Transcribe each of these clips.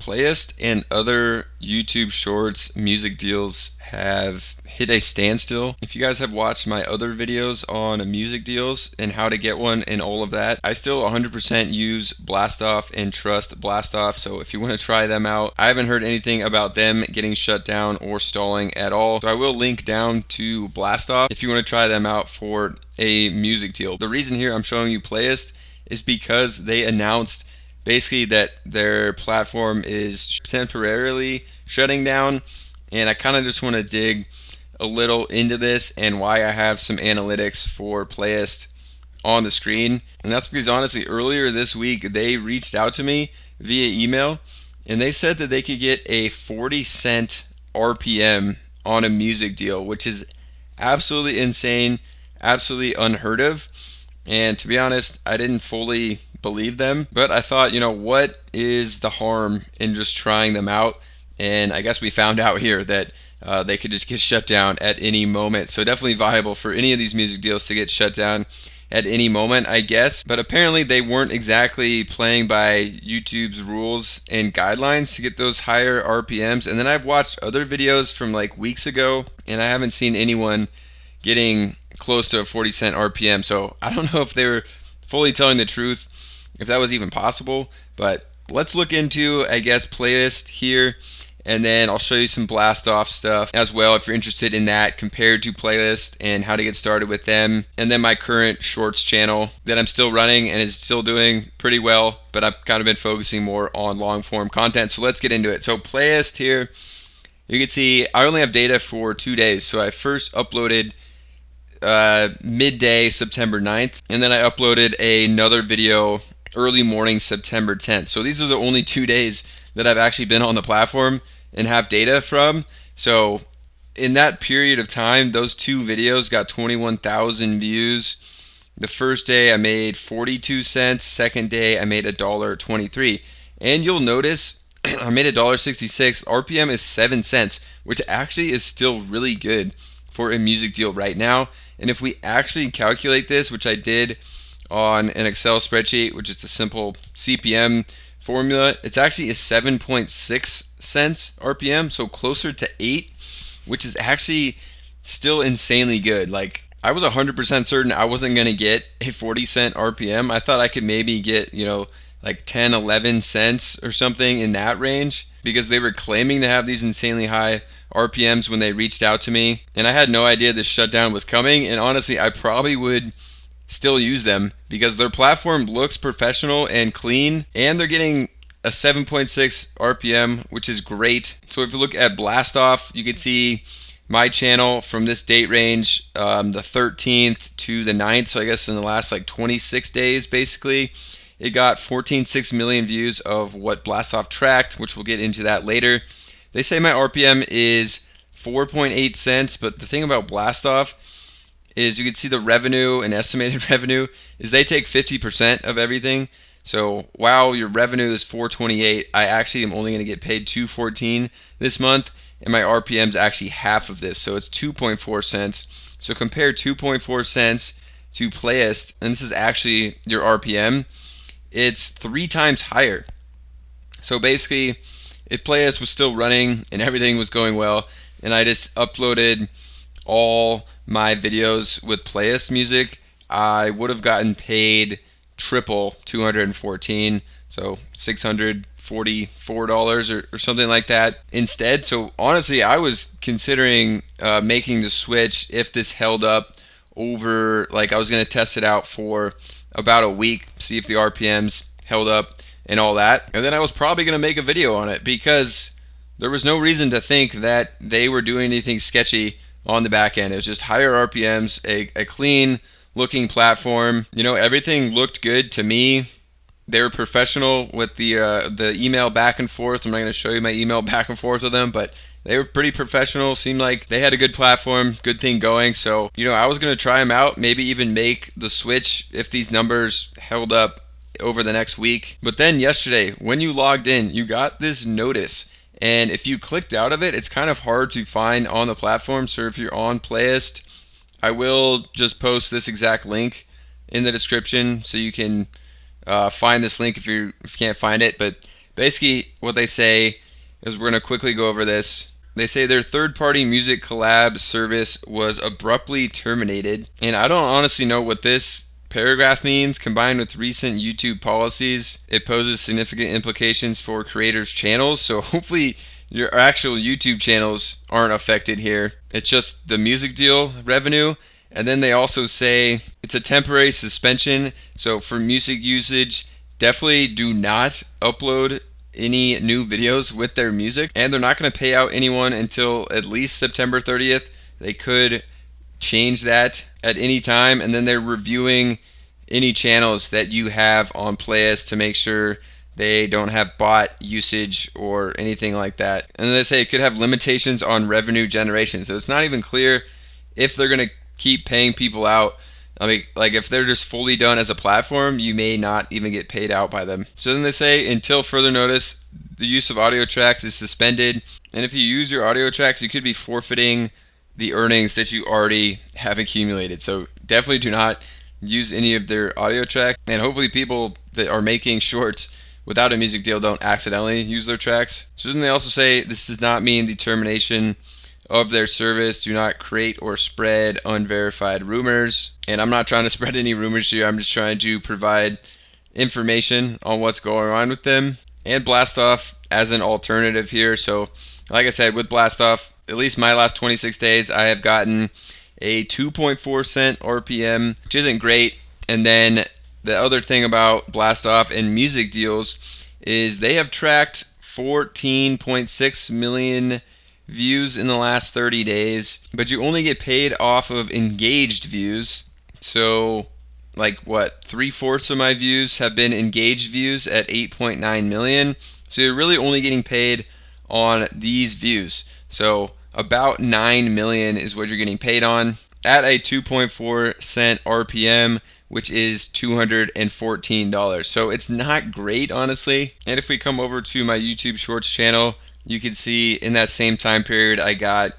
Playist and other YouTube Shorts music deals have hit a standstill. If you guys have watched my other videos on music deals and how to get one and all of that, I still 100% use Blastoff and trust Blastoff. So if you want to try them out, I haven't heard anything about them getting shut down or stalling at all. So I will link down to Blastoff if you want to try them out for a music deal. The reason here I'm showing you Playist is because they announced basically that their platform is temporarily shutting down, and I kind of just want to dig a little into this and why I have some analytics for Playist on the screen. And that's because honestly earlier this week they reached out to me via email and they said that they could get a 40-cent RPM on a music deal, which is absolutely insane, absolutely unheard of. And to be honest, I didn't fully believe them, but I thought, what is the harm in just trying them out? And I guess we found out here that they could just get shut down at any moment. So definitely viable for any of these music deals to get shut down at any moment, I guess. But apparently they weren't exactly playing by YouTube's rules and guidelines to get those higher RPMs. And then I've watched other videos from like weeks ago, and I haven't seen anyone getting close to a 40-cent RPM. So I don't know if they were fully telling the truth, if that was even possible. But let's look into, I guess, Playist here, and then I'll show you some Blastoff stuff as well if you're interested in that compared to Playist and how to get started with them. And then my current shorts channel that I'm still running and is still doing pretty well, but I've kind of been focusing more on long form content. So let's get into it. So Playist here, you can see I only have data for 2 days. So I first uploaded midday September 9th, and then I uploaded another video early morning September 10th. So these are the only 2 days that I've actually been on the platform and have data from. So in that period of time, those two videos got 21,000 views. The first day I made 42 cents, second day I made $1.23. And you'll notice I made $1.66. RPM is 7 cents, which actually is still really good for a music deal right now. And if we actually calculate this, which I did on an Excel spreadsheet, which is the simple CPM formula, it's actually a 7.6 cents RPM, so closer to 8, which is actually still insanely good. Like, I was 100% certain I wasn't going to get a 40-cent RPM. I thought I could maybe get, like 10, 11 cents or something in that range, because they were claiming to have these insanely high RPMs when they reached out to me, and I had no idea this shutdown was coming. And honestly, I probably would still use them because their platform looks professional and clean, and they're getting a 7.6 RPM, which is great. So if you look at Blastoff, you can see my channel from this date range, the 13th to the 9th. So I guess in the last like 26 days, basically, it got 14.6 million views of what Blastoff tracked, which we'll get into that later. They say my RPM is 4.8 cents, but the thing about Blastoff is you can see the revenue and estimated revenue is they take 50% of everything. So while your revenue is 428, I actually am only going to get paid 214 this month, and my RPM is actually half of this, so it's 2.4 cents. So compare 2.4 cents to Playist, and this is actually your RPM, it's 3 times higher. So basically, if Playist was still running and everything was going well, and I just uploaded all my videos with Playist music, I would have gotten paid triple 214, so $644 or something like that instead. So honestly, I was considering making the switch if this held up over, like I was going to test it out for about a week, see if the RPMs held up and all that, and then I was probably going to make a video on it because there was no reason to think that they were doing anything sketchy on the back end. It was just higher RPMs, a clean looking platform. Everything looked good to me. They were professional with the email back and forth. I'm not going to show you my email back and forth with them, but they were pretty professional. Seemed like they had a good platform, good thing going. So, I was going to try them out, maybe even make the switch if these numbers held up over the next week. But then yesterday, when you logged in, you got this notice. And if you clicked out of it, it's kind of hard to find on the platform. So if you're on Playist, I will just post this exact link in the description so you can find this link if you can't find it. But basically what they say is, we're going to quickly go over this. They say their third-party music collab service was abruptly terminated. And I don't honestly know what this paragraph means. Combined with recent YouTube policies, it poses significant implications for creators' channels. So hopefully your actual YouTube channels aren't affected here. It's just the music deal revenue. And then they also say it's a temporary suspension. So for music usage, definitely do not upload any new videos with their music. And they're not going to pay out anyone until at least September 30th. They could change that at any time. And then they're reviewing any channels that you have on Playist to make sure they don't have bot usage or anything like that. And then they say it could have limitations on revenue generation. So it's not even clear if they're going to keep paying people out. I mean, like if they're just fully done as a platform, you may not even get paid out by them. So then they say, until further notice, the use of audio tracks is suspended. And if you use your audio tracks, you could be forfeiting the earnings that you already have accumulated. So definitely do not use any of their audio tracks. And hopefully people that are making shorts without a music deal don't accidentally use their tracks. So then they also say this does not mean the termination of their service. Do not create or spread unverified rumors. And I'm not trying to spread any rumors here. I'm just trying to provide information on what's going on with them and Blastoff as an alternative here. So like I said, with Blastoff, at least my last 26 days, I have gotten a 2.4 cent RPM, which isn't great. And then the other thing about Blastoff and music deals is they have tracked 14.6 million views in the last 30 days, but you only get paid off of engaged views. So like what, 3/4 of my views have been engaged views at 8.9 million. So you're really only getting paid on these views. So about 9 million is what you're getting paid on at a 2.4 cent RPM, which is $214. So it's not great, honestly. And if we come over to my YouTube Shorts channel, you can see in that same time period, I got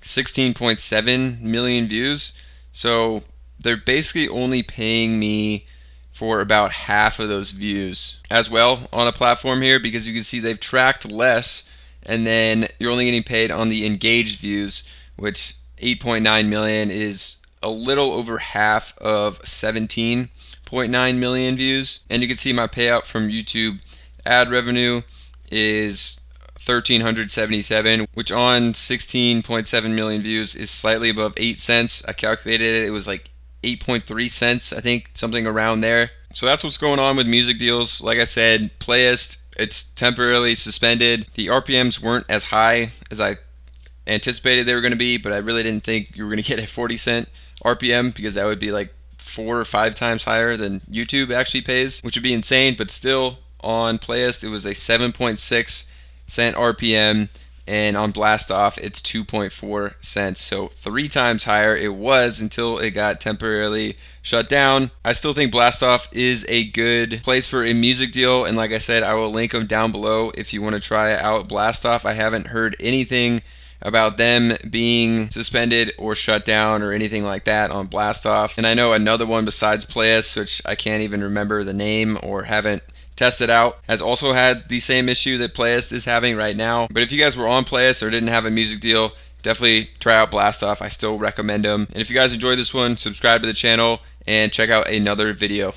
16.7 million views. So they're basically only paying me for about half of those views as well on a platform here, because you can see they've tracked less, and then you're only getting paid on the engaged views, which 8.9 million is a little over half of 17.9 million views. And you can see my payout from YouTube ad revenue is 1,377, which on 16.7 million views is slightly above 8 cents. I calculated it, it was like 8.3 cents, I think, something around there. So that's what's going on with music deals. Like I said, Playist, it's temporarily suspended. The RPMs weren't as high as I anticipated they were going to be, but I really didn't think you were going to get a 40 cent RPM, because that would be like 4 or 5 times higher than YouTube actually pays, which would be insane. But still, on Playist, it was a 7.6 cent RPM, and on Blastoff it's 2.4 cents, so 3 times higher it was until it got temporarily shut down. I still think Blastoff is a good place for a music deal, and like I said, I will link them down below if you want to try out Blastoff. I haven't heard anything about them being suspended or shut down or anything like that on Blastoff. And I know another one besides Playist, which I can't even remember the name or haven't tested out, has also had the same issue that Playist is having right now. But if you guys were on Playist or didn't have a music deal, definitely try out Blastoff. I still recommend them. And if you guys enjoyed this one, subscribe to the channel and check out another video.